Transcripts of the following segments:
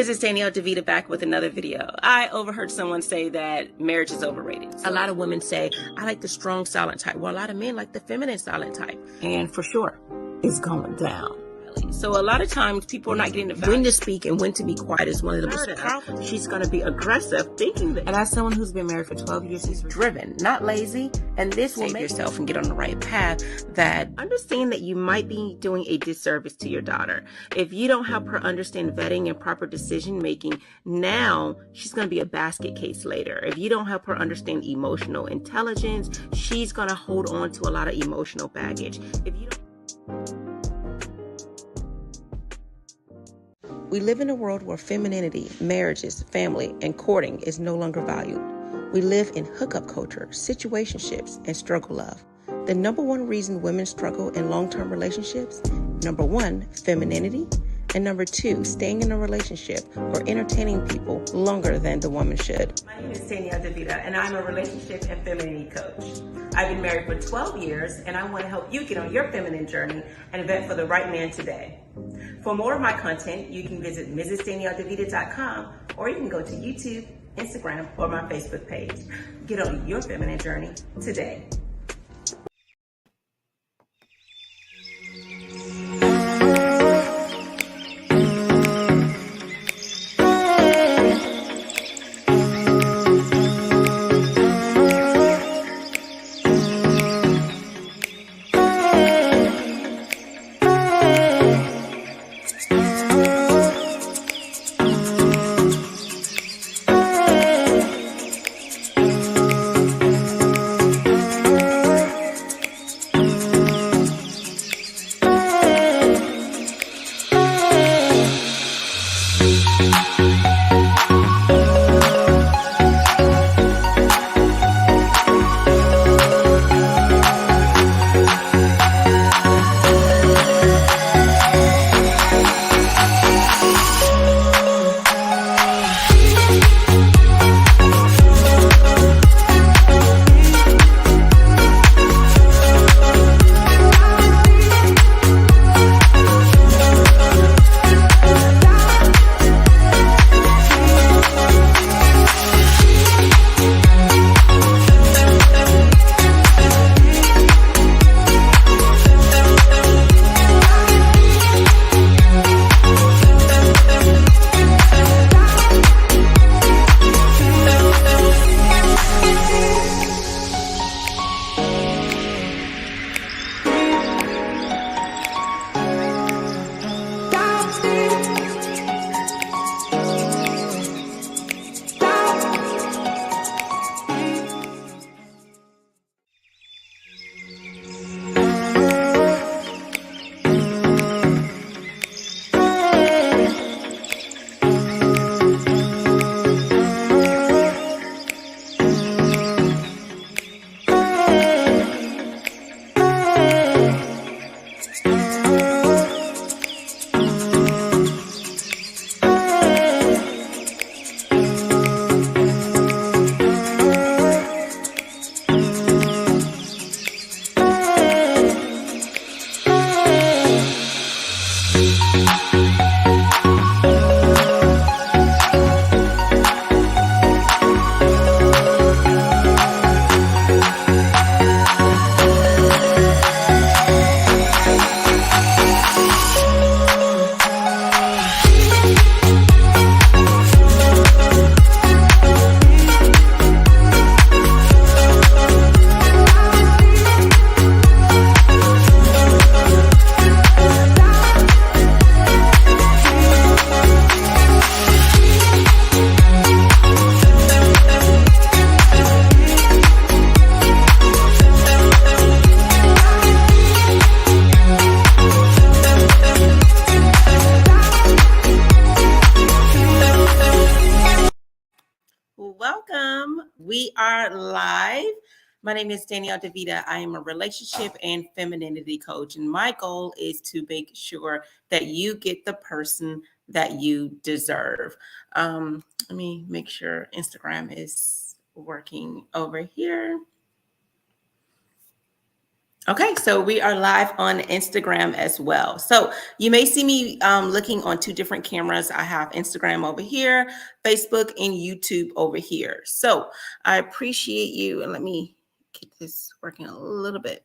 Mrs. Danielle DeVita back with another video. I overheard someone say that marriage is overrated. A lot of women say, I like the strong silent type. Well, a lot of men like the feminine silent type. And for sure, it's going down. So a lot of times people are not getting the value. When to speak and when to be quiet is one of the most powerful. She's going to be aggressive thinking that. And as someone who's been married for 12 years, he's driven, not lazy. And this will make yourself and get on the right path. That understand that you might be doing a disservice to your daughter. If you don't help her understand vetting and proper decision making, now she's going to be a basket case later. If you don't help her understand emotional intelligence, she's going to hold on to a lot of emotional baggage. If you don't... We live in a world where femininity, marriages, family, and courting is no longer valued. We live in hookup culture, situationships, and struggle love. The number one reason women struggle in long-term relationships, number one, femininity, and number two, staying in a relationship or entertaining people longer than the woman should. My name is Danielle DeVita, and I'm a relationship and femininity coach. I've been married for 12 years, and I want to help you get on your feminine journey and vet for the right man today. For more of my content, you can visit MrsDanielleDeVita.com, or you can go to YouTube, Instagram, or my Facebook page. Get on your feminine journey today. Welcome. We are live. My name is Danielle DeVita. I am a relationship and femininity coach, and my goal is to make sure that you get the person that you deserve. Let me make sure Instagram is working over here. Okay, so we are live on Instagram as well. So you may see me looking on two different cameras. I have Instagram over here, Facebook, and YouTube over here. So I appreciate you. And let me get this working a little bit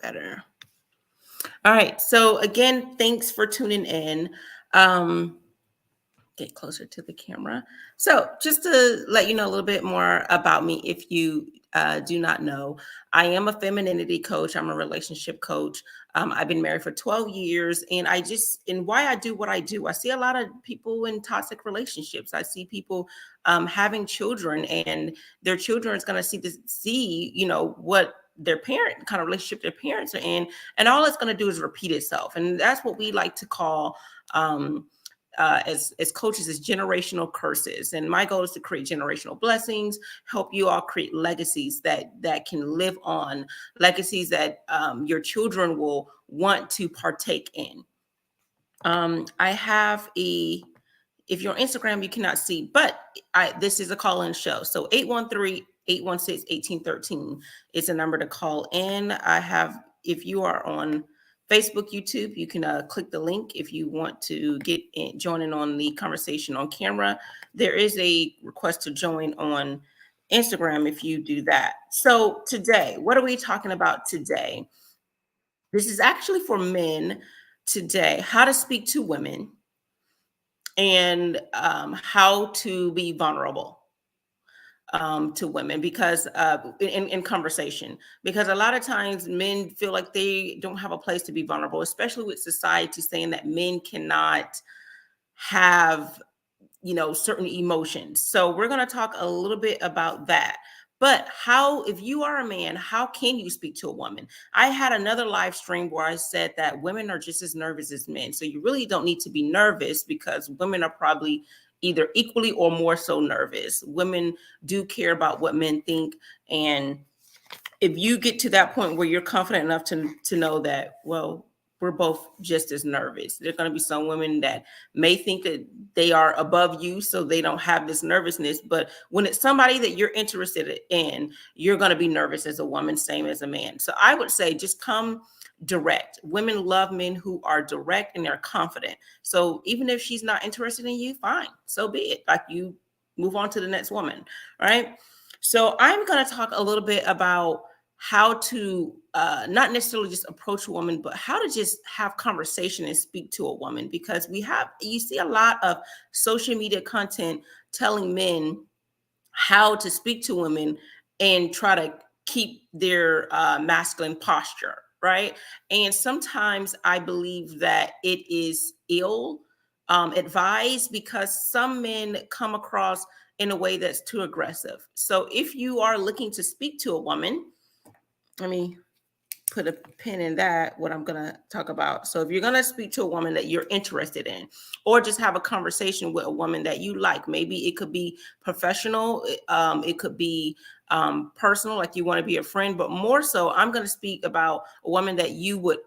better. All right. So again, thanks for tuning in. Get closer to the camera. So just to let you know a little bit more about me, if you do not know, I am a femininity coach. I'm a relationship coach. I've been married for 12 years, and and why I do what I do, I see a lot of people in toxic relationships. I see people having children, and their children is going to see what their parent kind of relationship their parents are in, and all it's going to do is repeat itself. And that's what we like to call as coaches is generational curses. And my goal is to create generational blessings, help you all create legacies that can live on, legacies that your children will want to partake in. I have if you're on Instagram, you cannot see, but this is a call-in show. So 813-816-1813 is a number to call in. If you are on Facebook, YouTube, you can click the link if you want to join in on the conversation on camera. There is a request to join on Instagram if you do that. So today, what are we talking about today? This is actually for men today, how to speak to women and how to be vulnerable to women, because in conversation, because a lot of times men feel like they don't have a place to be vulnerable, especially with society saying that men cannot have certain emotions. So we're going to talk a little bit about that. But if you are a man, how can you speak to a woman? I had another live stream where I said that women are just as nervous as men. So you really don't need to be nervous, because women are probably either equally or more so nervous. Women do care about what men think. And if you get to that point where you're confident enough to know that, well, we're both just as nervous. There's going to be some women that may think that they are above you, so they don't have this nervousness. But when it's somebody that you're interested in, you're going to be nervous as a woman, same as a man. So I would say just come direct. Women love men who are direct and they're confident. So even if she's not interested in you, fine, so be it. Like, you move on to the next woman, right? So I'm going to talk a little bit about how to not necessarily just approach a woman, but how to just have conversation and speak to a woman, because you see a lot of social media content telling men how to speak to women and try to keep their masculine posture, right? And sometimes I believe that it is ill advised, because some men come across in a way that's too aggressive. So if you are looking to speak to a woman, let me put a pin in that, what I'm going to talk about. So if you're going to speak to a woman that you're interested in, or just have a conversation with a woman that you like, maybe it could be professional, it could be personal, like you want to be a friend, but more so, I'm going to speak about a woman that you would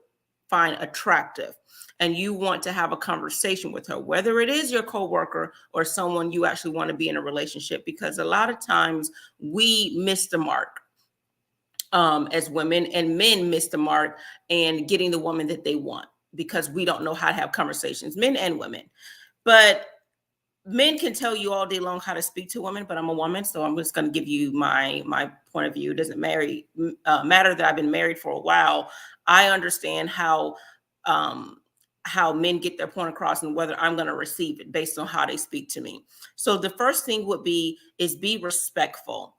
find attractive and you want to have a conversation with her, whether it is your coworker or someone you actually want to be in a relationship, because a lot of times we miss the mark as women, and men miss the mark and getting the woman that they want, because we don't know how to have conversations, men and women. But men can tell you all day long how to speak to women, but I'm a woman, so I'm just going to give you my point of view. It doesn't matter that I've been married for a while. I understand how men get their point across and whether I'm going to receive it based on how they speak to me. So the first thing would be respectful.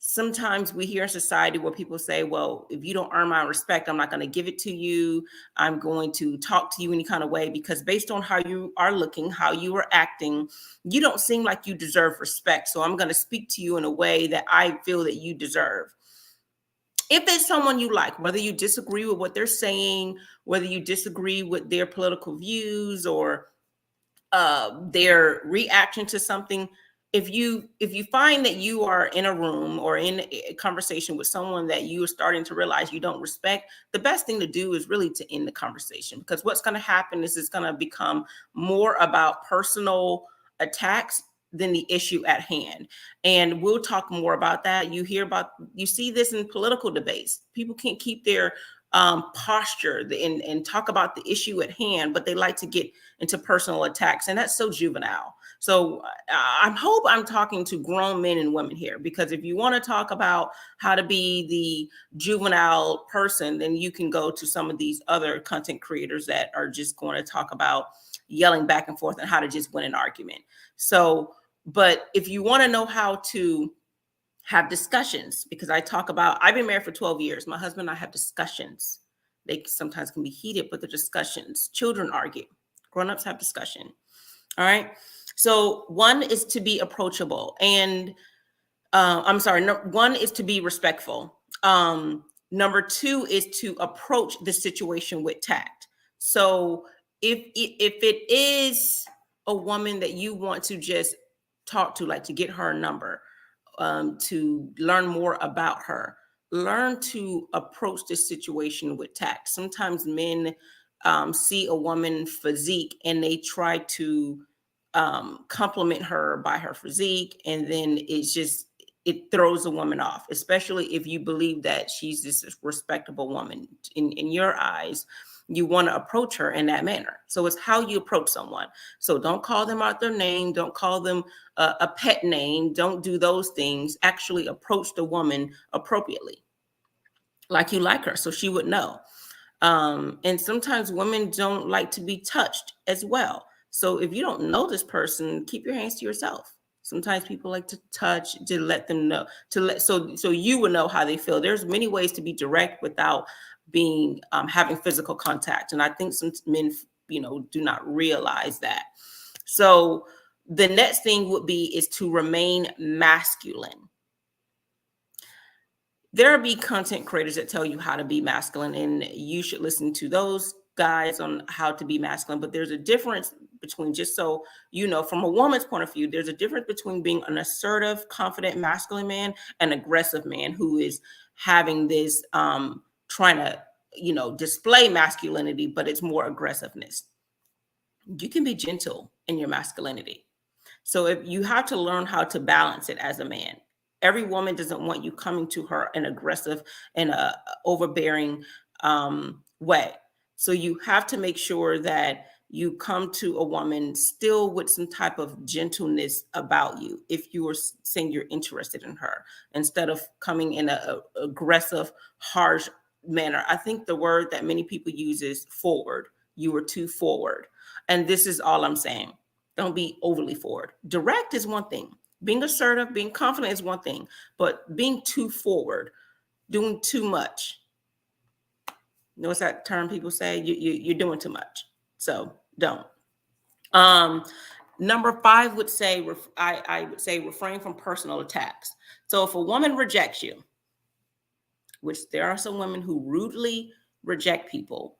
Sometimes we hear in society where people say, well, if you don't earn my respect, I'm not going to give it to you. I'm going to talk to you any kind of way, because based on how you are looking, how you are acting, you don't seem like you deserve respect. So I'm going to speak to you in a way that I feel that you deserve. If it's someone you like, whether you disagree with what they're saying, whether you disagree with their political views or their reaction to something, if you find that you are in a room or in a conversation with someone that you are starting to realize you don't respect, the best thing to do is really to end the conversation, because what's going to happen is it's going to become more about personal attacks than the issue at hand. And we'll talk more about that. You see this in political debates. People can't keep their posture and talk about the issue at hand, but they like to get into personal attacks. And that's so juvenile. So I hope I'm talking to grown men and women here, because if you want to talk about how to be the juvenile person, then you can go to some of these other content creators that are just going to talk about yelling back and forth and how to just win an argument. So, but if you want to know how to have discussions, because I've been married for 12 years. My husband and I have discussions. They sometimes can be heated, but the discussions, children argue, grown-ups have discussion. All right. So one is to be approachable, and one is to be respectful. Number two is to approach the situation with tact. So if it is a woman that you want to just talk to, like to get her number, to learn more about her, learn to approach this situation with tact. Sometimes men see a woman physique and they try to compliment her by her physique, and then it throws a woman off, especially if you believe that she's this respectable woman in your eyes. You want to approach her in that manner. So it's how you approach someone. So don't call them out their name. Don't call them a pet name. Don't do those things. Actually approach the woman appropriately, like you like her, so she would know. And sometimes women don't like to be touched as well. So if you don't know this person, keep your hands to yourself. Sometimes people like to touch, to let them know, so you will know how they feel. There's many ways to be direct without being having physical contact. And I think some men, do not realize that. So the next thing is to remain masculine. There'll be content creators that tell you how to be masculine, and you should listen to those guys on how to be masculine. But there's a difference between, just so you know, from a woman's point of view, there's a difference between being an assertive, confident, masculine man and aggressive man who is having this trying to, display masculinity, but it's more aggressiveness. You can be gentle in your masculinity. So if you have to learn how to balance it as a man. Every woman doesn't want you coming to her in aggressive and overbearing way. So you have to make sure that you come to a woman still with some type of gentleness about you. If you are saying you're interested in her, instead of coming in a aggressive, harsh manner. I think the word that many people use is forward. You were too forward. And this is all I'm saying. Don't be overly forward. Direct is one thing. Being assertive, being confident is one thing, but being too forward, doing too much. You know what's that term people say? You're doing too much. So don't. Number 5 would say, I would say refrain from personal attacks. So if a woman rejects you, which there are some women who rudely reject people,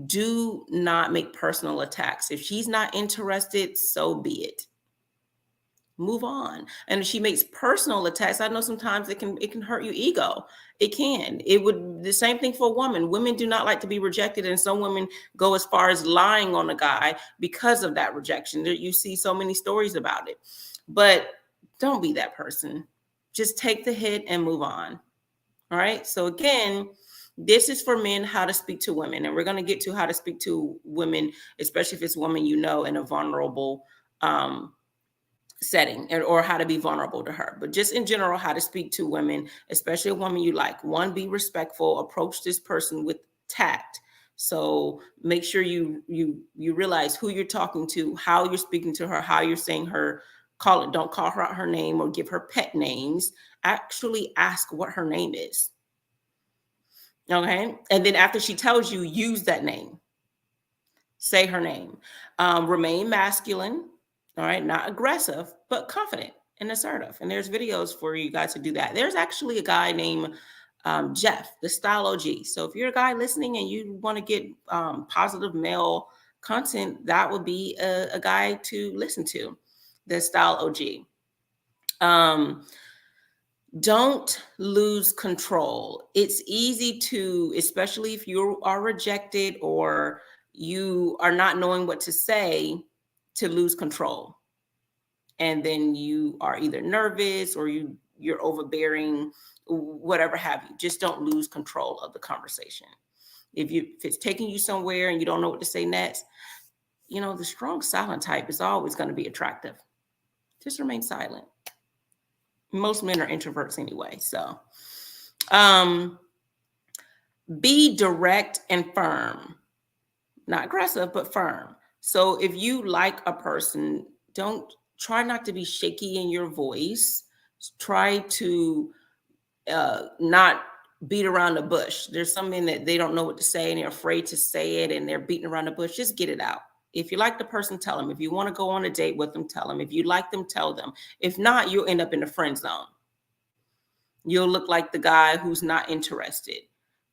do not make personal attacks. If she's not interested, so be it. Move on. And if she makes personal attacks, I know sometimes it can hurt your ego. It can. It would the same thing for a woman. Women do not like to be rejected, and some women go as far as lying on a guy because of that rejection. You see so many stories about it. But don't be that person. Just take the hit and move on. All right. So again, this is for men, how to speak to women, and we're going to get to how to speak to women, especially if it's a woman in a vulnerable setting, or how to be vulnerable to her. But just in general, how to speak to women, especially a woman you like. 1, be respectful. Approach this person with tact. So make sure you realize who you're talking to, how you're speaking to her, how you're saying her. Don't call her out her name or give her pet names. Actually ask what her name is. Okay. And then after she tells you, use that name. Say her name. Remain masculine. All right. Not aggressive, but confident and assertive. And there's videos for you guys to do that. There's actually a guy named Jeff, the Style OG. So if you're a guy listening and you want to get positive male content, that would be a guy to listen to, the Style OG. Don't lose control. It's easy to, especially if you are rejected or you are not knowing what to say, to lose control. and then you are either nervous or you're overbearing, whatever have you. Just don't lose control of the conversation. If it's taking you somewhere and you don't know what to say next, the strong silent type is always going to be attractive. Just remain silent. Most men are introverts anyway. So be direct and firm. Not aggressive, but firm. So if you like a person, try not to be shaky in your voice. Try to not beat around the bush. There's something that they don't know what to say and they're afraid to say it and they're beating around the bush. Just get it out. If you like the person, tell them. If you want to go on a date with them, tell them. If you like them, tell them. If not, you'll end up in the friend zone. You'll look like the guy who's not interested.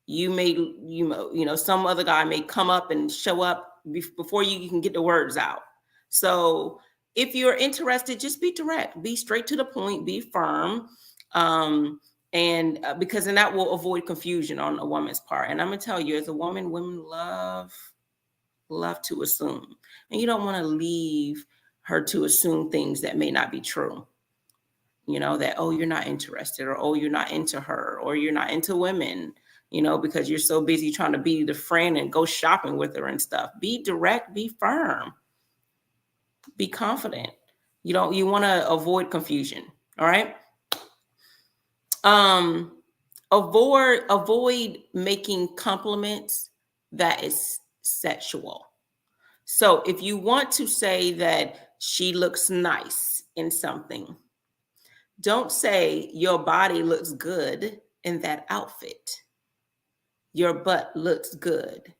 Some other guy may come up and show up before you can get the words out. So if you're interested, just be direct, be straight to the point, be firm. Because then that will avoid confusion on a woman's part. And I'm gonna tell you, as a woman, women love to assume, and you don't want to leave her to assume things that may not be true. That, oh, you're not interested, or oh, you're not into her, or you're not into women, because you're so busy trying to be the friend and go shopping with her and stuff. Be direct, be firm, be confident. You want to avoid confusion. All right. Avoid making compliments that is sexual. So if you want to say that she looks nice in something, don't say your body looks good in that outfit. Your butt looks good.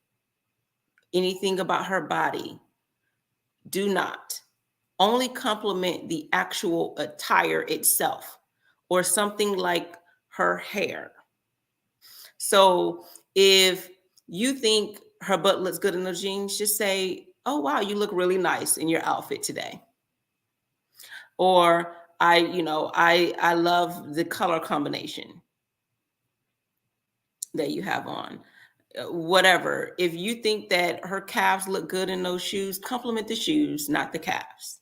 Anything about her body. Do not. Only compliment the actual attire itself, or something like her hair. So if you think her butt looks good in those jeans, just say, oh, wow, you look really nice in your outfit today. Or I love the color combination that you have on. Whatever. If you think that her calves look good in those shoes, compliment the shoes, not the calves.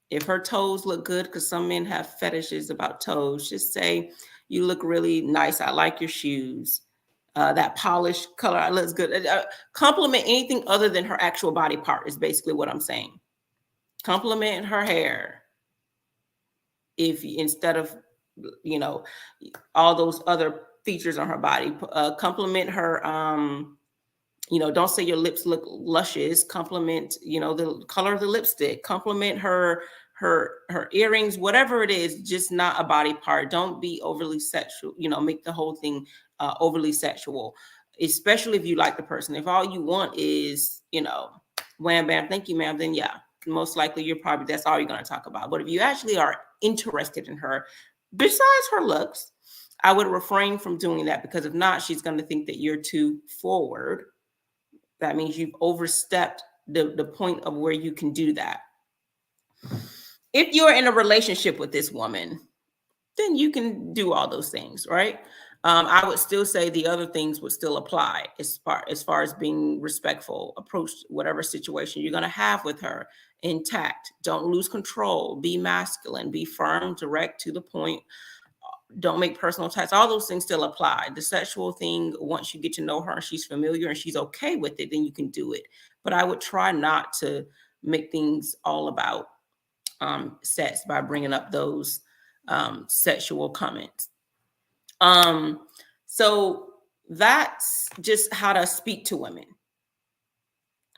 If her toes look good, because some men have fetishes about toes, just say, you look really nice. I like your shoes. That polished color looks good. Compliment anything other than her actual body part is basically what I'm saying. Compliment her hair. If instead of, all those other features on her body, compliment her. Don't say your lips look luscious. Compliment, the color of the lipstick. Compliment her earrings, whatever it is, just not a body part. Don't be overly sexual, make the whole thing overly sexual, especially if you like the person. If all you want is, wham, bam, thank you, ma'am, then yeah, most likely that's all you're going to talk about. But if you actually are interested in her, besides her looks, I would refrain from doing that, because if not, she's going to think that you're too forward. That means you've overstepped the point of where you can do that. If you're in a relationship with this woman, then you can do all those things, right? I would still say the other things would still apply as far as being respectful, approach whatever situation you're going to have with her intact. Don't lose control. Be masculine. Be firm, direct, to the point. Don't make personal attacks. All those things still apply. The sexual thing, once you get to know her and she's familiar and she's okay with it, then you can do it. But I would try not to make things all about sex by bringing up those sexual comments. So that's just how to speak to women.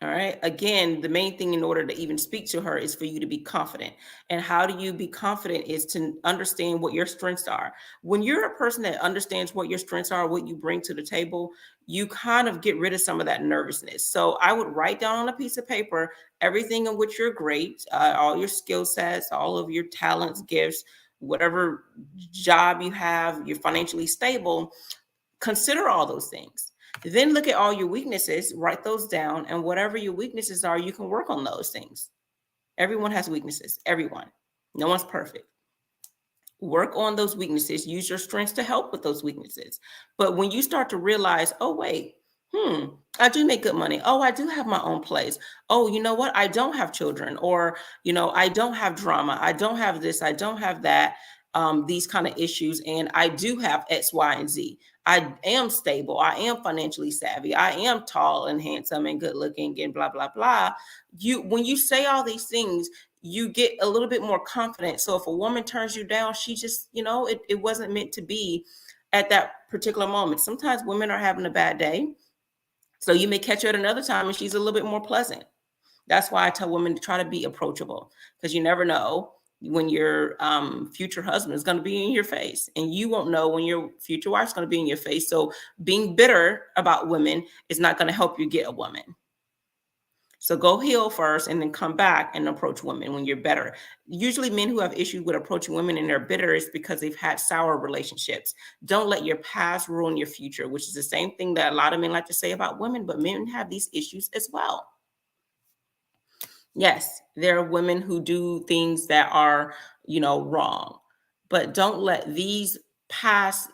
All right. Again, the main thing in order to even speak to her is for you to be confident. And how do you be confident is to understand what your strengths are. When you're a person that understands what your strengths are, what you bring to the table, you kind of get rid of some of that nervousness. So I would write down on a piece of paper everything in which you're great, all your skill sets, all of your talents, gifts, whatever job you have, you're financially stable. Consider all those things. Then look at all your weaknesses, write those down, and whatever your weaknesses are, you can work on those things. Everyone has weaknesses, everyone. No one's perfect. Work on those weaknesses, use your strengths to help with those weaknesses. But when you start to realize, oh, wait, I do make good money. Oh, I do have my own place. Oh, you know what? I don't have children, or, I don't have drama. I don't have this. I don't have that. These kind of issues. And I do have X, Y, and Z. I am stable. I am financially savvy. I am tall and handsome and good looking and blah, blah, blah. When you say all these things, you get a little bit more confident. So if a woman turns you down, she just, it wasn't meant to be at that particular moment. Sometimes women are having a bad day. So you may catch her at another time and she's a little bit more pleasant. That's why I tell women to try to be approachable, because you never know when your future husband is going to be in your face, and you won't know when your future wife's going to be in your face. So being bitter about women is not going to help you get a woman. So go heal first and then come back and approach women when you're better. Usually men who have issues with approaching women and they're bitter is because they've had sour relationships. Don't let your past ruin your future, which is the same thing that a lot of men like to say about women, but men have these issues as well. Yes, there are women who do things that are, wrong, but don't let these past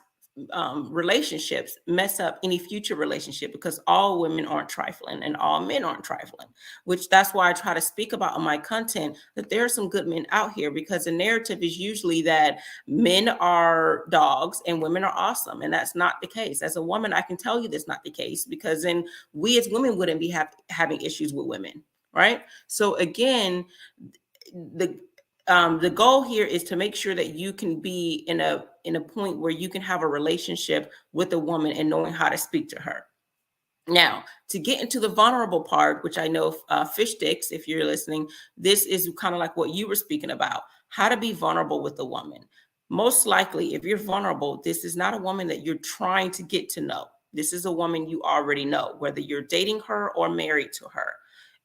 relationships mess up any future relationship, because all women aren't trifling and all men aren't trifling, which that's why I try to speak about in my content, that there are some good men out here, because the narrative is usually that men are dogs and women are awesome. And that's not the case. As a woman, I can tell you that's not the case, because then we as women wouldn't be having issues with women. Right. So again, the goal here is to make sure that you can be in a point where you can have a relationship with a woman and knowing how to speak to her. Now, to get into the vulnerable part, which I know Fish Sticks, if you're listening, this is kind of like what you were speaking about, how to be vulnerable with a woman. Most likely, if you're vulnerable, this is not a woman that you're trying to get to know. This is a woman you already know, whether you're dating her or married to her.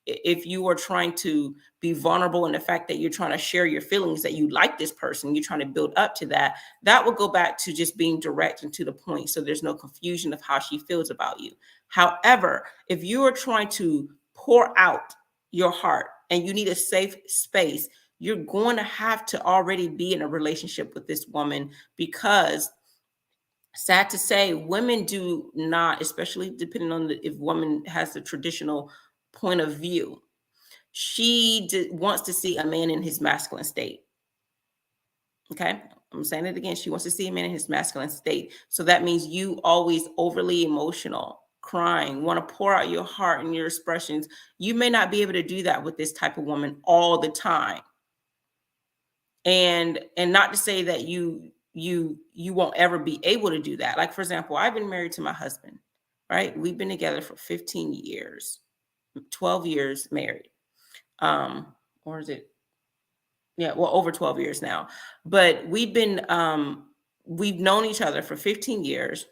If you are trying to be vulnerable in the fact that you're trying to share your feelings, that you like this person, you're trying to build up to that, that will go back to just being direct and to the point. So there's no confusion of how she feels about you. However, if you are trying to pour out your heart and you need a safe space, you're going to have to already be in a relationship with this woman, because sad to say, women do not, especially depending on if woman has the traditional point of view, she wants to see a man in his masculine state. Okay, I'm saying it again. She wants to see a man in his masculine state. So that means you always overly emotional, crying, want to pour out your heart and your expressions. You may not be able to do that with this type of woman all the time. And not to say that you won't ever be able to do that. Like, for example, I've been married to my husband, right? We've been together for 15 years. 12 years married. Or is it? Yeah, well, over 12 years now. But we've known each other for 15 years.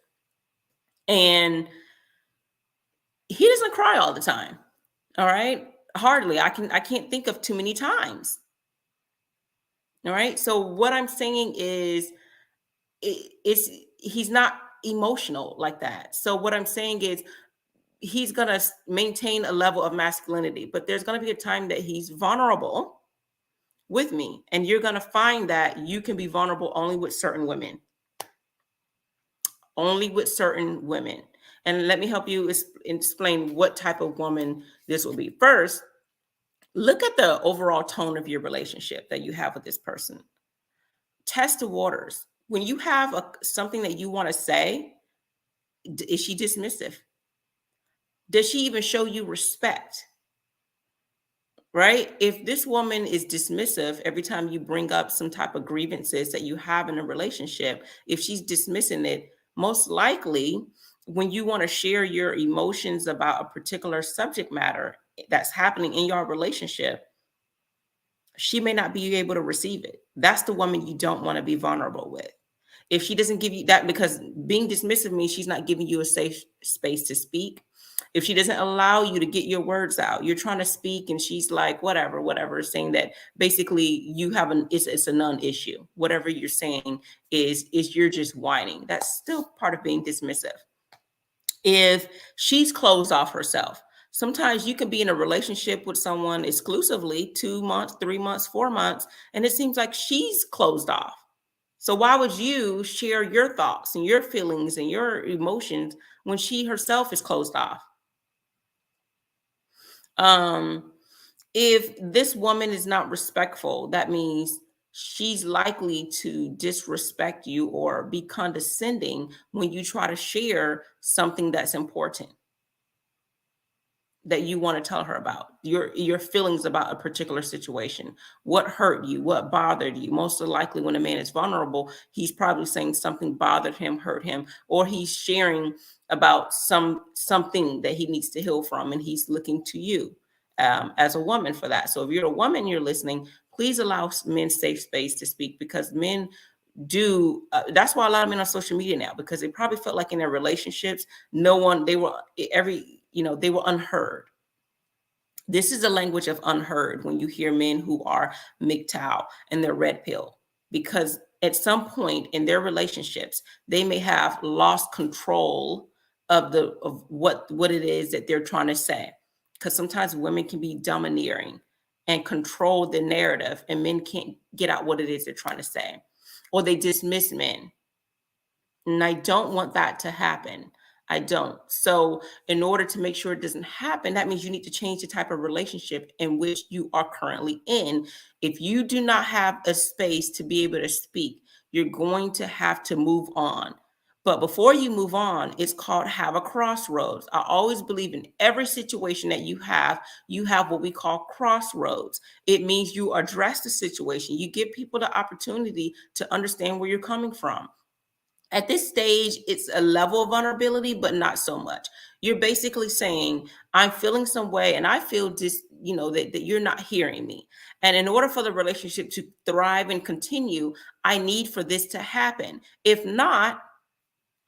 And he doesn't cry all the time. All right. Hardly. I can't think of too many times. All right. So what I'm saying is he's not emotional like that. So what I'm saying is, he's going to maintain a level of masculinity, but there's going to be a time that he's vulnerable with me. And you're going to find that you can be vulnerable only with certain women. Only with certain women. And let me help you explain what type of woman this will be. First, look at the overall tone of your relationship that you have with this person. Test the waters. When you have something that you want to say, is she dismissive? Does she even show you respect? Right? If this woman is dismissive every time you bring up some type of grievances that you have in a relationship, if she's dismissing it, most likely when you want to share your emotions about a particular subject matter that's happening in your relationship, she may not be able to receive it. That's the woman you don't want to be vulnerable with. If she doesn't give you that, because being dismissive means she's not giving you a safe space to speak. If she doesn't allow you to get your words out, you're trying to speak and she's like, whatever, saying that basically you have it's a non-issue. Whatever you're saying is you're just whining. That's still part of being dismissive. If she's closed off herself, sometimes you can be in a relationship with someone exclusively 2 months, 3 months, 4 months, and it seems like she's closed off. So why would you share your thoughts and your feelings and your emotions when she herself is closed off? Um, if this woman is not respectful, that means she's likely to disrespect you or be condescending when you try to share something that's important that you want to tell her about your feelings about a particular situation, what hurt you, what bothered you. Most likely when a man is vulnerable, he's probably saying something bothered him, hurt him, or he's sharing about something that he needs to heal from, and he's looking to you as a woman for that. So if you're a woman, you're listening, please allow men safe space to speak, because men do that's why a lot of men on social media now, because they probably felt like in their relationships no one they were they were unheard. This is a language of unheard when you hear men who are MGTOW and they're red pill, because at some point in their relationships they may have lost control of what it is that they're trying to say, because sometimes women can be domineering and control the narrative, and men can't get out what it is they're trying to say, or they dismiss men. And I don't want that to happen. I don't. So, in order to make sure it doesn't happen, that means you need to change the type of relationship in which you are currently in. If you do not have a space to be able to speak, you're going to have to move on. But before you move on, it's called have a crossroads. I always believe in every situation that you have what we call crossroads. It means you address the situation, you give people the opportunity to understand where you're coming from. At this stage, it's a level of vulnerability, but not so much. You're basically saying, I'm feeling some way and I feel just, that you're not hearing me. And in order for the relationship to thrive and continue, I need for this to happen. If not,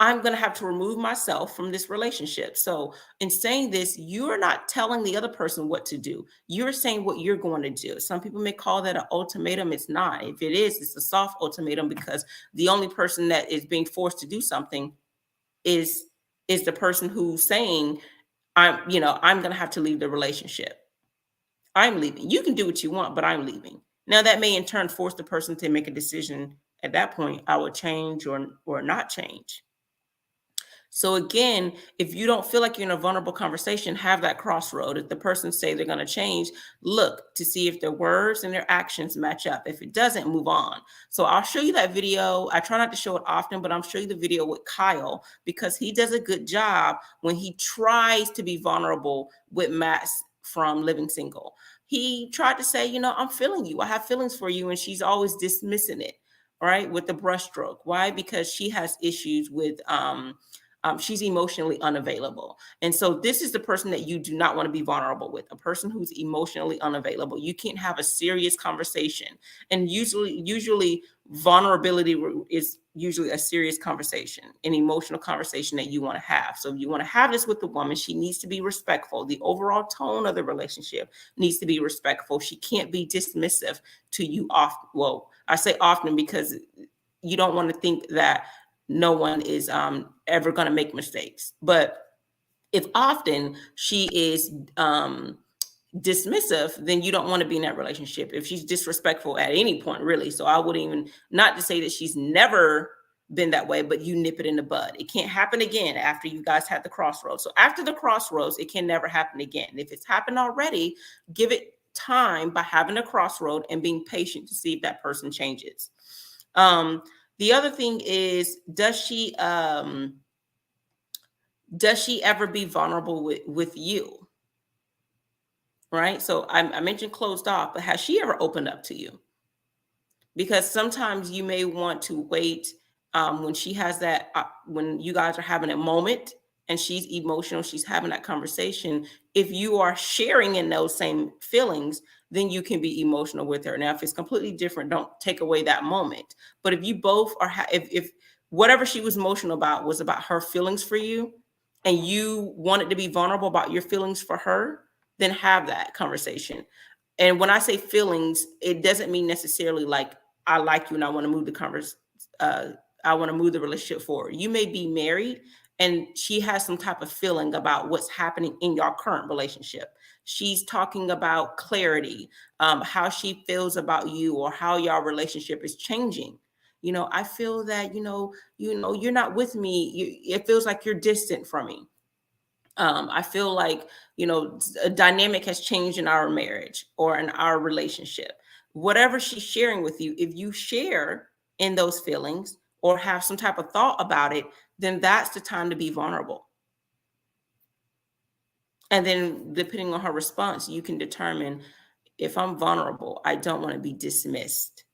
I'm going to have to remove myself from this relationship. So, in saying this, you're not telling the other person what to do. You're saying what you're going to do. Some people may call that an ultimatum. It's not. If it is, it's a soft ultimatum, because the only person that is being forced to do something is the person who's saying, I'm going to have to leave the relationship. I'm leaving. You can do what you want, but I'm leaving. Now, that may in turn force the person to make a decision. At that point, I would change or not change. So again, if you don't feel like you're in a vulnerable conversation, have that crossroad. If the person say they're going to change, look to see if their words and their actions match up. If it doesn't, move on. So I'll show you that video. I try not to show it often, but I'll show you the video with Kyle, because he does a good job when he tries to be vulnerable with Matt from Living Single. He tried to say, I'm feeling you. I have feelings for you. And she's always dismissing it, right? With the brushstroke. Why? Because she has issues with, she's emotionally unavailable. And so this is the person that you do not want to be vulnerable with, a person who's emotionally unavailable. You can't have a serious conversation. And usually vulnerability is usually a serious conversation, an emotional conversation that you want to have. So if you want to have this with the woman, she needs to be respectful. The overall tone of the relationship needs to be respectful. She can't be dismissive to you often. Well, I say often because you don't want to think that no one is ever going to make mistakes. But if often she is dismissive, then you don't want to be in that relationship. If she's disrespectful at any point, really. So I wouldn't even, not to say that she's never been that way, but you nip it in the bud. It can't happen again after you guys had the crossroads. So after the crossroads, it can never happen again. If it's happened already, give it time by having a crossroad and being patient to see if that person changes. The other thing is, does she ever be vulnerable with you? Right? So I mentioned closed off, but has she ever opened up to you? Because sometimes you may want to wait when she has that, when you guys are having a moment and she's emotional, she's having that conversation. If you are sharing in those same feelings, then you can be emotional with her. Now, if it's completely different, don't take away that moment. But if you both are, if whatever she was emotional about was about her feelings for you, and you wanted to be vulnerable about your feelings for her, then have that conversation. And when I say feelings, it doesn't mean necessarily like I like you and I want to move I want to move the relationship forward. You may be married and she has some type of feeling about what's happening in your current relationship. She's talking about clarity, how she feels about you or how your relationship is changing. I feel that, you're not with me. It feels like you're distant from me. I feel like, a dynamic has changed in our marriage or in our relationship. Whatever she's sharing with you, if you share in those feelings or have some type of thought about it, then that's the time to be vulnerable. And then depending on her response, you can determine, if I'm vulnerable, I don't want to be dismissed.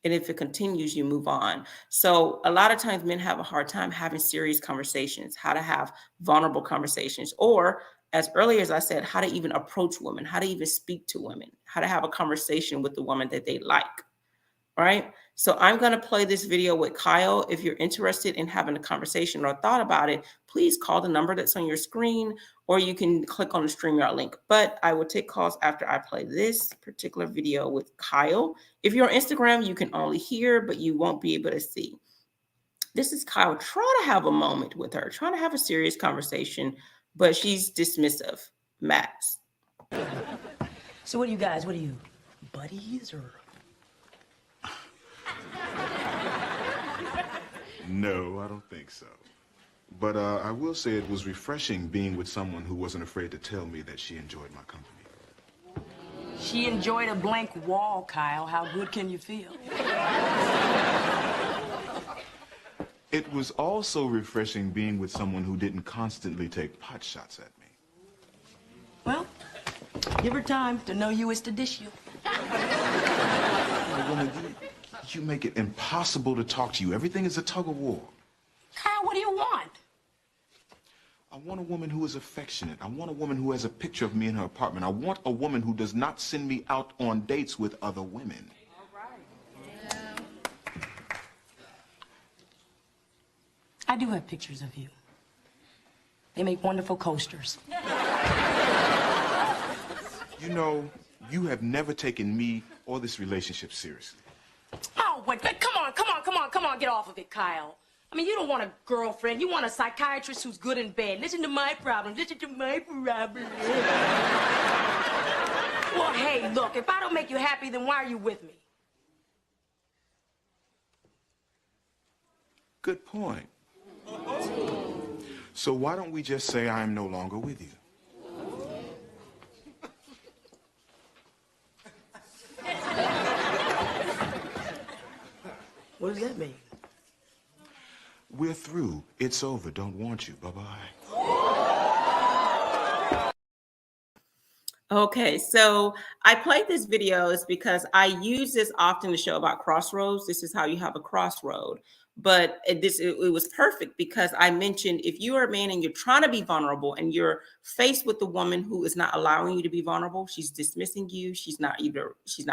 And if it continues, you move on. So a lot of times men have a hard time having serious conversations, how to have vulnerable conversations, or as early as I said, how to even approach women, how to even speak to women, how to have a conversation with the woman that they like. Right? So I'm going to play this video with Kyle. If you're interested in having a conversation or thought about it, please call the number that's on your screen, or you can click on the StreamYard link. But I will take calls after I play this particular video with Kyle. If you're on Instagram, you can only hear, but you won't be able to see. This is Kyle trying to have a moment with her, trying to have a serious conversation, but she's dismissive. Max. So what are you guys? What are you, buddies or? No, I don't think so. But I will say it was refreshing being with someone who wasn't afraid to tell me that she enjoyed my company. She enjoyed a blank wall, Kyle. How good can you feel? It was also refreshing being with someone who didn't constantly take pot shots at me. Well, give her time. To know you is to dish you. Woman, you make it impossible to talk to you. Everything is a tug of war. Kyle, what do you want? I want a woman who is affectionate. I want a woman who has a picture of me in her apartment. I want a woman who does not send me out on dates with other women. All right. Yeah. I do have pictures of you. They make wonderful coasters. You know, you have never taken me or this relationship seriously. Oh, wait, come on, get off of it, Kyle. I mean, you don't want a girlfriend. You want a psychiatrist who's good in bed. Listen to my problem. Listen to my problem. Well, hey, look, if I don't make you happy, then why are you with me? Good point. So why don't we just say I am no longer with you? What does that mean? We're through. It's over. Don't want you. Bye-bye. Okay, so I played this video is because I use this often to show about crossroads. This is how you have a crossroad. But it was perfect because I mentioned, if you are a man and you're trying to be vulnerable and you're faced with a woman who is not allowing you to be vulnerable, she's dismissing you, she's not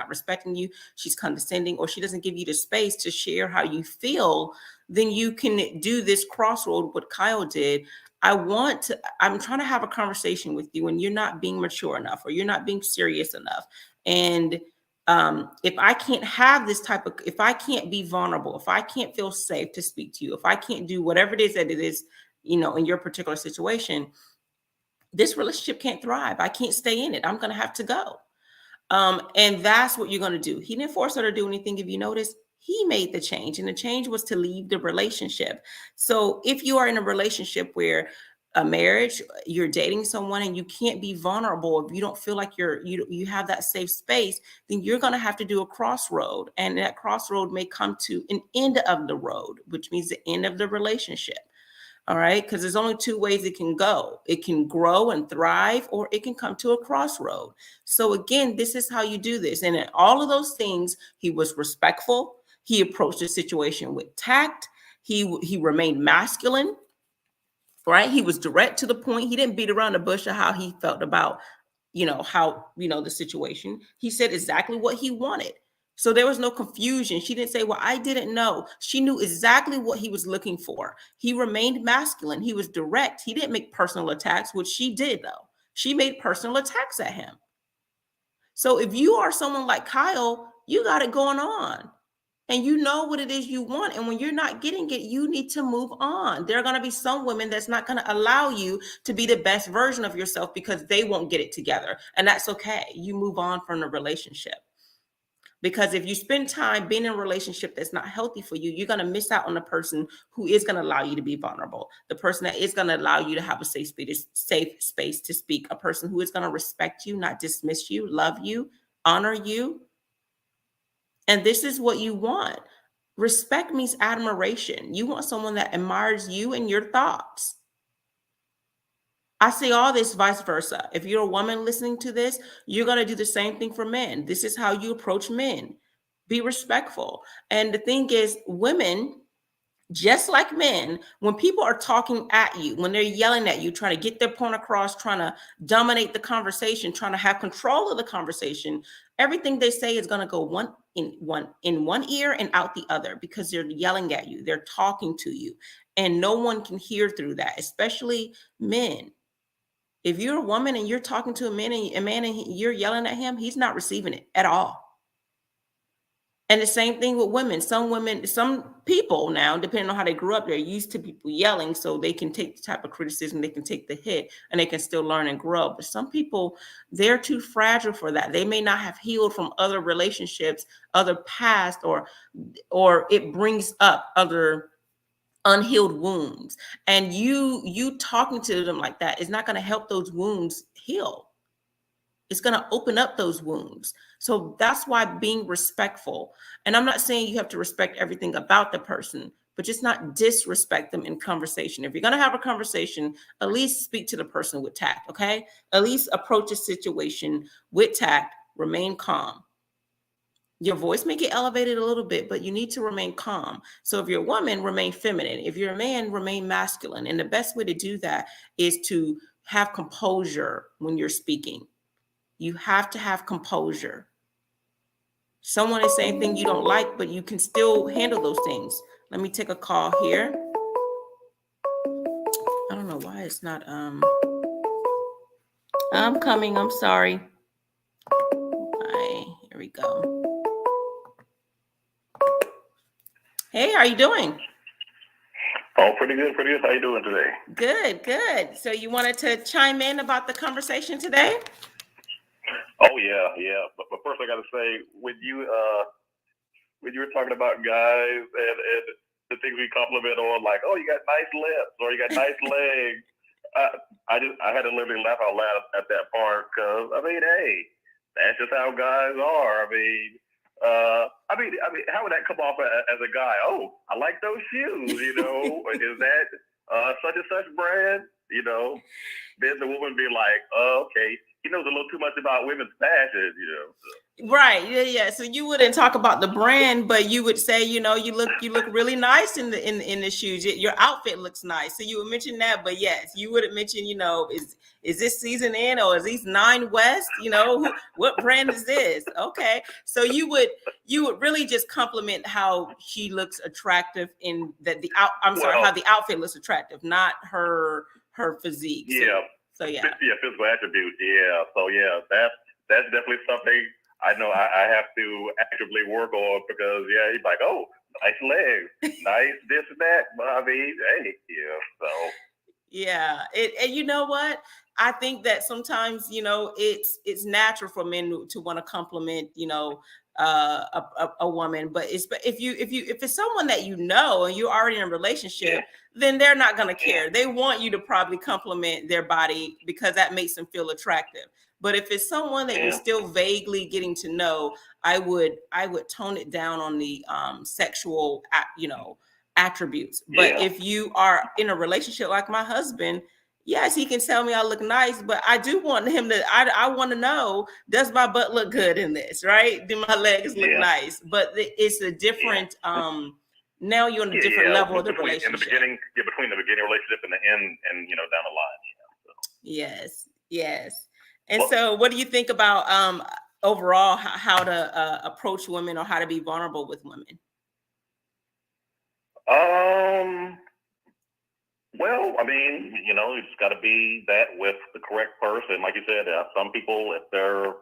respecting you, she's condescending, or she doesn't give you the space to share how you feel, then you can do this crossroad, what Kyle did. I'm trying to have a conversation with you and you're not being mature enough, or you're not being serious enough. And if I can't have if I can't be vulnerable, if I can't feel safe to speak to you, if I can't do whatever it is that it is, in your particular situation, this relationship can't thrive. I can't stay in it. I'm going to have to go. And that's what you're going to do. He didn't force her to do anything. If you notice, he made the change, and the change was to leave the relationship. So if you are in a relationship where a marriage, you're dating someone and you can't be vulnerable, if you don't feel like you have that safe space, then you're going to have to do a crossroad. And that crossroad may come to an end of the road, which means the end of the relationship. All right. Because there's only two ways it can go. It can grow and thrive, or it can come to a crossroad. So again, this is how you do this. And in all of those things, he was respectful. He approached the situation with tact. He remained masculine. Right. He was direct to the point. He didn't beat around the bush of how he felt about, the situation. He said exactly what he wanted. So there was no confusion. She didn't say, well, I didn't know. She knew exactly what he was looking for. He remained masculine. He was direct. He didn't make personal attacks, which she did, though. She made personal attacks at him. So if you are someone like Kyle, you got it going on. And you know what it is you want. And when you're not getting it, you need to move on. There are going to be some women that's not going to allow you to be the best version of yourself because they won't get it together. And that's okay. You move on from the relationship. Because if you spend time being in a relationship that's not healthy for you, you're going to miss out on the person who is going to allow you to be vulnerable, the person that is going to allow you to have a safe space to speak, a person who is going to respect you, not dismiss you, love you, honor you. And this is what you want. Respect means admiration. You want someone that admires you and your thoughts. I see all this vice versa. If you're a woman listening to this, you're going to do the same thing for men. This is how you approach men. Be respectful. And the thing is, women, just like men, when people are talking at you, when they're yelling at you, trying to get their point across, trying to dominate the conversation, trying to have control of the conversation, everything they say is going to go in one ear and out the other, because they're yelling at you, they're talking to you, and no one can hear through that, especially men. If you're a woman and you're talking to a man and you're yelling at him, he's not receiving it at all. And the same thing with women. Some people now, depending on how they grew up, they're used to people yelling, so they can take the type of criticism, they can take the hit, and they can still learn and grow. But some people, they're too fragile for that. They may not have healed from other relationships, other past, or it brings up other unhealed wounds. And you talking to them like that is not going to help those wounds heal. It's going to open up those wounds. So that's why being respectful, and I'm not saying you have to respect everything about the person, but just not disrespect them in conversation. If you're going to have a conversation, at least speak to the person with tact, okay? At least approach a situation with tact, remain calm. Your voice may get elevated a little bit, but you need to remain calm. So if you're a woman, remain feminine. If you're a man, remain masculine. And the best way to do that is to have composure when you're speaking. You have to have composure. Someone is saying things you don't like, but you can still handle those things. Let me take a call here. I don't know why it's not, I'm coming, I'm sorry. Hi, here we go. Hey, how are you doing? Oh, pretty good, pretty good. How you doing today? Good, good. So you wanted to chime in about the conversation today? Oh yeah. But first, I got to say, when you were talking about guys and the things we compliment on, like, oh, you got nice lips or you got nice legs, I had to literally laugh out loud at that part, because I mean, hey, that's just how guys are. I mean, how would that come off as a guy? Oh, I like those shoes. You know, is that such and such brand? You know, then the woman be like, oh, okay, he knows a little too much about women's fashion. You know. So. Right. Yeah. So you wouldn't talk about the brand, but you would say, you look really nice in the shoes. Your outfit looks nice. So you would mention that, but yes, you wouldn't mention, is this season in, or is these 9 West? What brand is this? Okay. So you would really just compliment how she looks attractive in how the outfit looks attractive, not her physique. Yeah. So yeah. Yeah, physical attributes. Yeah. So yeah, that's definitely something I know I have to actively work on, because yeah, he's like, oh, nice legs, nice this and that. But I mean, hey, yeah. So yeah, and you know what? I think that sometimes it's natural for men to want to compliment a woman, but if it's someone that and you're already in a relationship, then they're not going to care. They want you to probably compliment their body because that makes them feel attractive. But if it's someone that you're still vaguely getting to know, I would tone it down on the sexual attributes. But if you are in a relationship like my husband, yes, he can tell me I look nice, but I do want him to, I want to know, does my butt look good in this, right? Do my legs look nice? But it's a different, now you're on a different level of the relationship. In the beginning, between the beginning relationship and the end, and down the line. So. Yes. And so what do you think about overall how to approach women, or how to be vulnerable with women? Well, I mean, it's got to be that with the correct person. Like you said, some people, if they're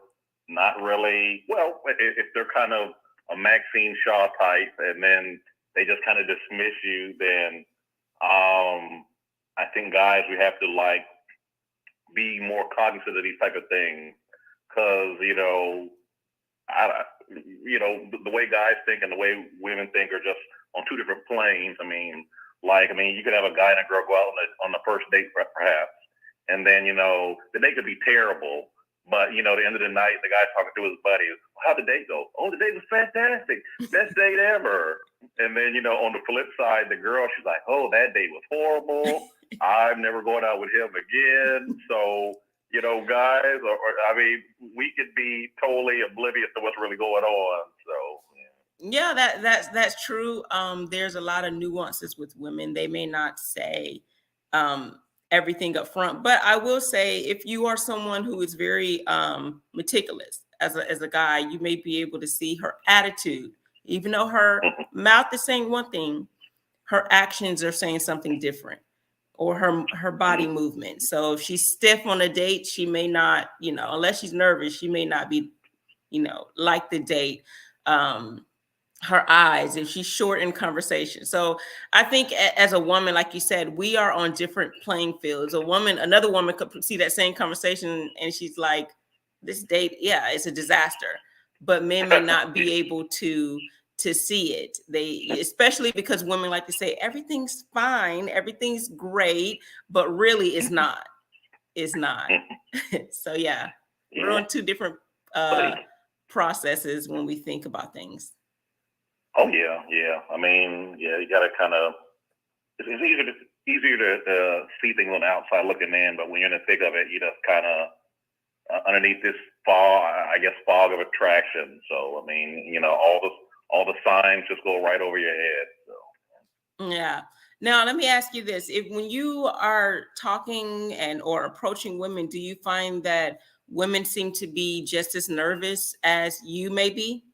not really, if they're kind of a Maxine Shaw type, and then they just kind of dismiss you, then I think guys, we have to be more cognizant of these type of things, because the way guys think and the way women think are just on two different planes. You could have a guy and a girl go out on the first date, perhaps, and then, the date could be terrible. But, at the end of the night, the guy's talking to his buddy. How'd the date go? Oh, the date was fantastic. Best date ever. And then, on the flip side, the girl, she's like, oh, that date was horrible. I'm never going out with him again. So, guys, we could be totally oblivious to what's really going on. So, yeah, that's true. There's a lot of nuances with women. They may not say everything up front, but I will say, if you are someone who is very meticulous as a guy, you may be able to see her attitude. Even though her mouth is saying one thing, her actions are saying something different, or her body movement. So if she's stiff on a date, she may not, unless she's nervous, she may not be, like the date. Her eyes, if she's short in conversation. So I think as a woman, like you said, we are on different playing fields. Another woman could see that same conversation and she's like, this date, yeah, it's a disaster. But men may not be able to see it. Especially because women like to say everything's fine, everything's great, but really it's not. It's not. So yeah, we're on two different processes when we think about things. Oh yeah. You got to kind of. It's easier to see things on the outside looking in, but when you're in the thick of it, you just kind of underneath this fog of attraction. So all the signs just go right over your head. So yeah. Now let me ask you this: when you are talking or approaching women, do you find that women seem to be just as nervous as you may be,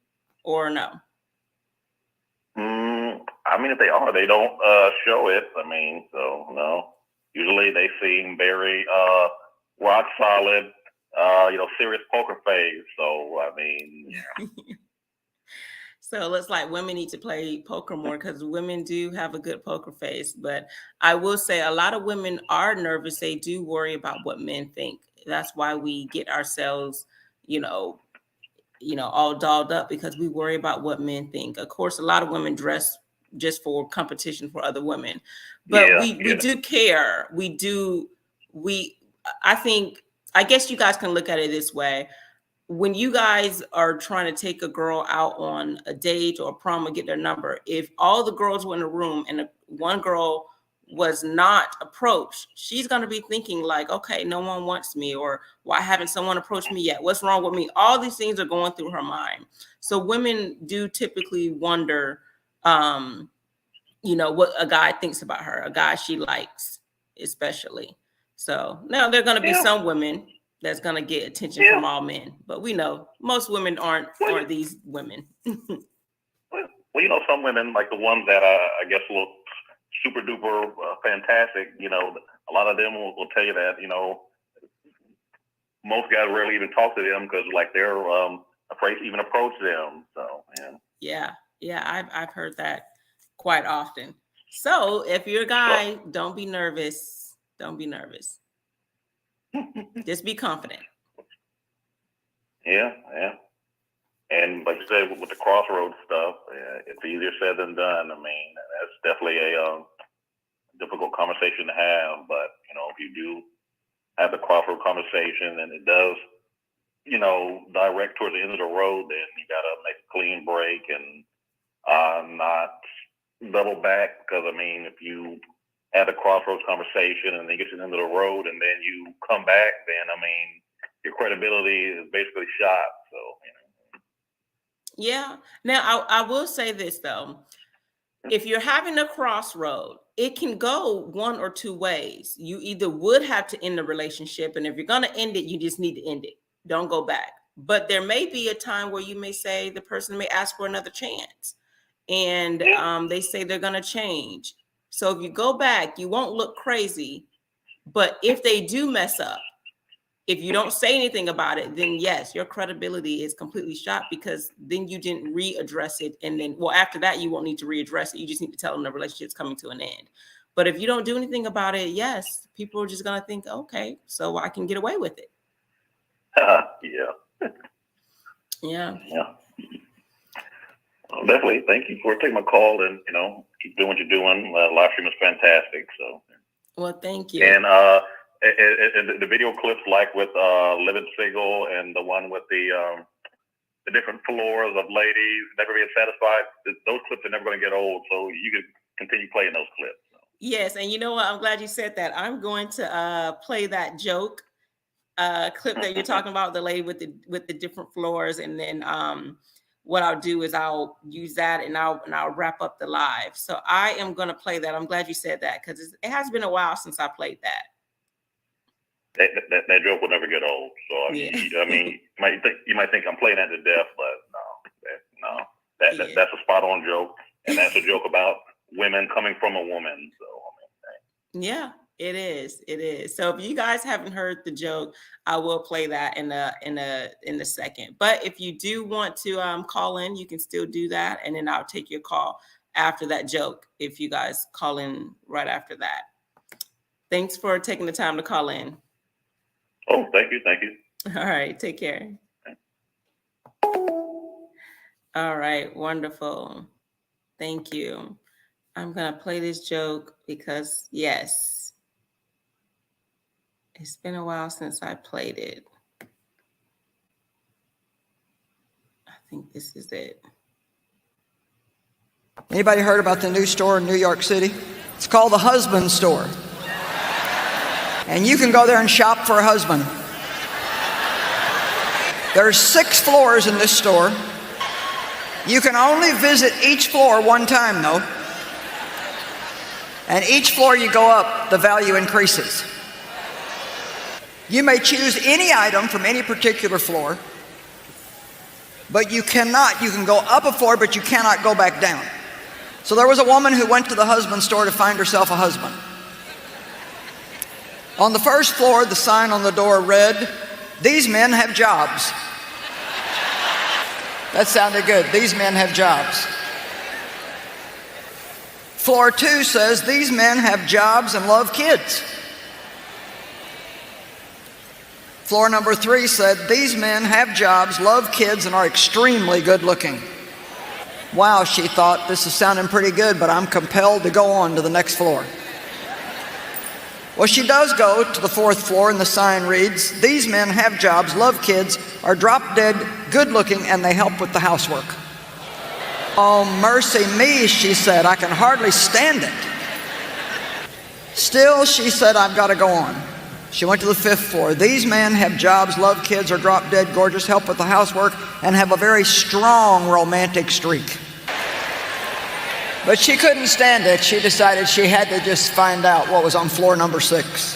or no? If they are, they don't show it. So no. Usually they seem very rock solid, serious poker face. So yeah. So it looks like women need to play poker more, because women do have a good poker face. But I will say a lot of women are nervous. They do worry about what men think. That's why we get ourselves, all dolled up, because we worry about what men think. Of course, a lot of women dress just for competition for other women, but we do care. I guess you guys can look at it this way. When you guys are trying to take a girl out on a date or a prom or get their number, if all the girls were in a room and one girl was not approached, she's going to be thinking like, okay, no one wants me, or why haven't someone approached me yet? What's wrong with me? All these things are going through her mind. So women do typically wonder, what a guy thinks about her, a guy she likes, especially. So now there are going to be some women that's going to get attention from all men, but we know most women aren't these women. Well, some women, like the ones that I guess look super duper fantastic, a lot of them will tell you that, most guys rarely even talk to them because they're afraid to even approach them. So yeah, I've heard that quite often. So if you're a guy, don't be nervous. Just be confident. Yeah. And like you said, with the crossroads stuff, it's easier said than done. That's definitely a difficult conversation to have. But, if you do have the crossroad conversation and it does, direct towards the end of the road, then you got to make a clean break and not double back. Because, if you have the crossroads conversation and then get to the end of the road and then you come back, then, your credibility is basically shot. So, Yeah. Now, I will say this, though. If you're having a crossroad, it can go one or two ways. You either would have to end the relationship, and if you're going to end it, you just need to end it. Don't go back. But there may be a time where you may say the person may ask for another chance, and they say they're going to change. So if you go back, you won't look crazy. But if they do mess up, if you don't say anything about it, then yes, your credibility is completely shot, because then you didn't readdress it. And then, after that, you won't need to readdress it. You just need to tell them the relationship's coming to an end. But if you don't do anything about it, yes, people are just going to think, okay, so I can get away with it. Yeah. Well, definitely. Thank you for taking my call, and keep doing what you're doing. Live stream is fantastic. So. Well, thank you. And the video clips, like with Living Single, and the one with the different floors of ladies never being satisfied. Those clips are never going to get old. So you can continue playing those clips. Yes, and you know what? I'm glad you said that. I'm going to play that joke clip that you're talking about, the lady with the different floors, and then what I'll do is I'll use that and I'll wrap up the live. So I am going to play that. I'm glad you said that, because it has been a while since I played that. That joke will never get old. So I mean, you might think I'm playing that to death, but no, that's a spot on joke, and that's a joke about women coming from a woman. So yeah, it is. It is. So if you guys haven't heard the joke, I will play that in a second. But if you do want to call in, you can still do that, and then I'll take your call after that joke if you guys call in right after that. Thanks for taking the time to call in. Oh, thank you. Thank you. All right. Take care. All right. Wonderful. Thank you. I'm going to play this joke because, yes, it's been a while since I played it. I think this is it. Anybody heard about the new store in New York City? It's called the Husband Store. And you can go there and shop for a husband. There's 6 floors in this store. You can only visit each floor one time, though. And each floor you go up, the value increases. You may choose any item from any particular floor, but you can go up a floor, but you cannot go back down. So there was a woman who went to the husband store to find herself a husband. On the first floor, the sign on the door read, "These men have jobs." That sounded good. These men have jobs. Floor 2 says, "These men have jobs and love kids." Floor number 3 said, "These men have jobs, love kids, and are extremely good looking." Wow, she thought, this is sounding pretty good, but I'm compelled to go on to the next floor. Well, she does go to the 4th floor, and the sign reads, "These men have jobs, love kids, are drop dead, good looking, and they help with the housework." "Oh, mercy me," she said, "I can hardly stand it." Still, she said, "I've got to go on." She went to the 5th floor. "These men have jobs, love kids, are drop dead, gorgeous, help with the housework, and have a very strong romantic streak." But she couldn't stand it. She decided she had to just find out what was on floor number 6.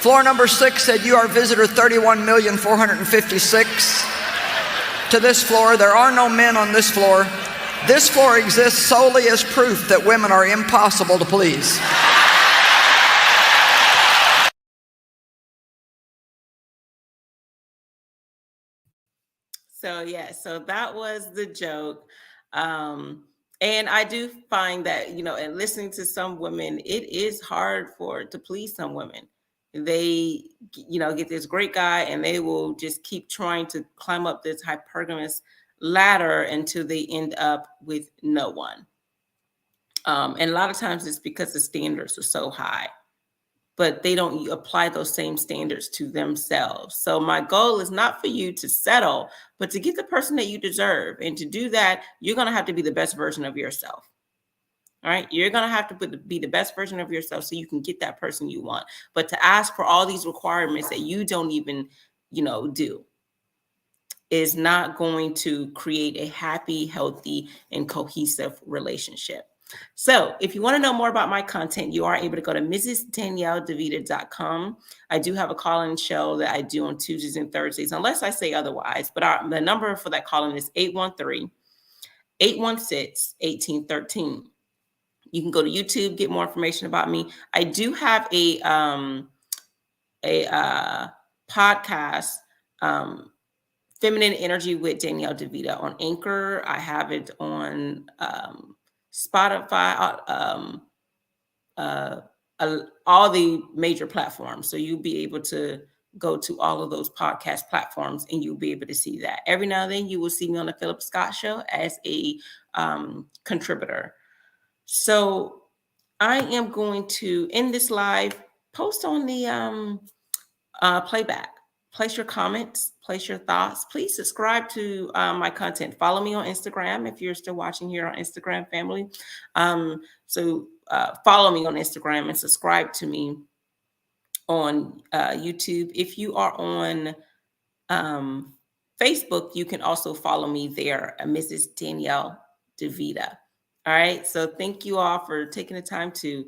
Floor number 6 said, "You are visitor 31,456. To this floor, there are no men on this floor. This floor exists solely as proof that women are impossible to please." So, yeah, so that was the joke. And I do find that, and listening to some women, it is hard to please some women. They, get this great guy and they will just keep trying to climb up this hypergamous ladder until they end up with no one. And a lot of times it's because the standards are so high, but they don't apply those same standards to themselves. So my goal is not for you to settle, but to get the person that you deserve. And to do that, you're going to have to be the best version of yourself. All right. You're going to have to be the best version of yourself so you can get that person you want. But to ask for all these requirements that you don't even, do is not going to create a happy, healthy, and cohesive relationship. So if you want to know more about my content, you are able to go to mrsdanielledevita.com. I do have a call-in show that I do on Tuesdays and Thursdays, unless I say otherwise. But the number for that call-in is 813-816-1813. You can go to YouTube, get more information about me. I do have a podcast, Feminine Energy with Danielle DeVita, on Anchor. I have it on Spotify, all the major platforms. So you'll be able to go to all of those podcast platforms and you'll be able to see that. Every now and then you will see me on the Philip Scott Show as a contributor. So I am going to end this live, post on the playback. Place your comments, place your thoughts. Please subscribe to my content. Follow me on Instagram if you're still watching here on Instagram, family. So follow me on Instagram and subscribe to me on YouTube. If you are on Facebook, you can also follow me there, Mrs. Danielle DeVita. All right. So thank you all for taking the time to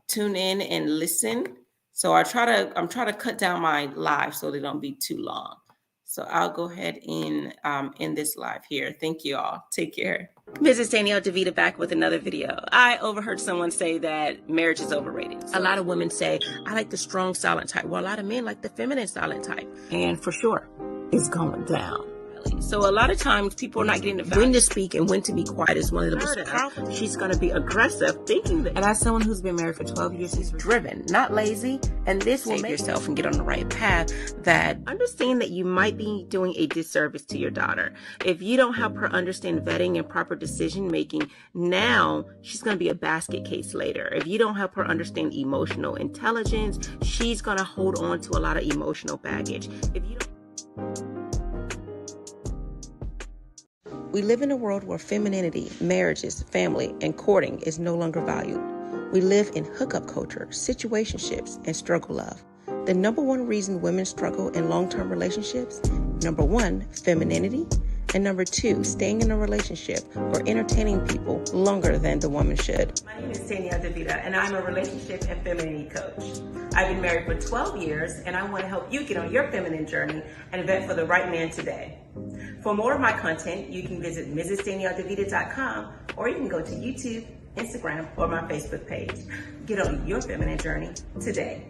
tune in and listen. So I'm trying to cut down my live so they don't be too long. So I'll go ahead and end this live here. Thank you all. Take care. Mrs. Danielle DeVita back with another video. I overheard someone say that marriage is overrated. A lot of women say, I like the strong silent type. Well, a lot of men like the feminine silent type. And for sure, it's going down. So a lot of times people are not getting the value. When to speak and when to be quiet is one of the most powerful. She's going to be aggressive, thinking that. And as someone who's been married for 12 years, she's driven, not lazy. And this will make yourself and get on the right path. That understand that you might be doing a disservice to your daughter. If you don't help her understand vetting and proper decision making, now she's going to be a basket case later. If you don't help her understand emotional intelligence, she's going to hold on to a lot of emotional baggage. If you don't. We live in a world where femininity, marriages, family, and courting is no longer valued. We live in hookup culture, situationships, and struggle love. The number one reason women struggle in long-term relationships, number one, femininity, and number two, staying in a relationship or entertaining people longer than the woman should. My name is Danielle DeVita, and I'm a relationship and femininity coach. I've been married for 12 years, and I want to help you get on your feminine journey and vet for the right man today. For more of my content, you can visit MrsDanielleDeVita.com, or you can go to YouTube, Instagram, or my Facebook page. Get on your feminine journey today.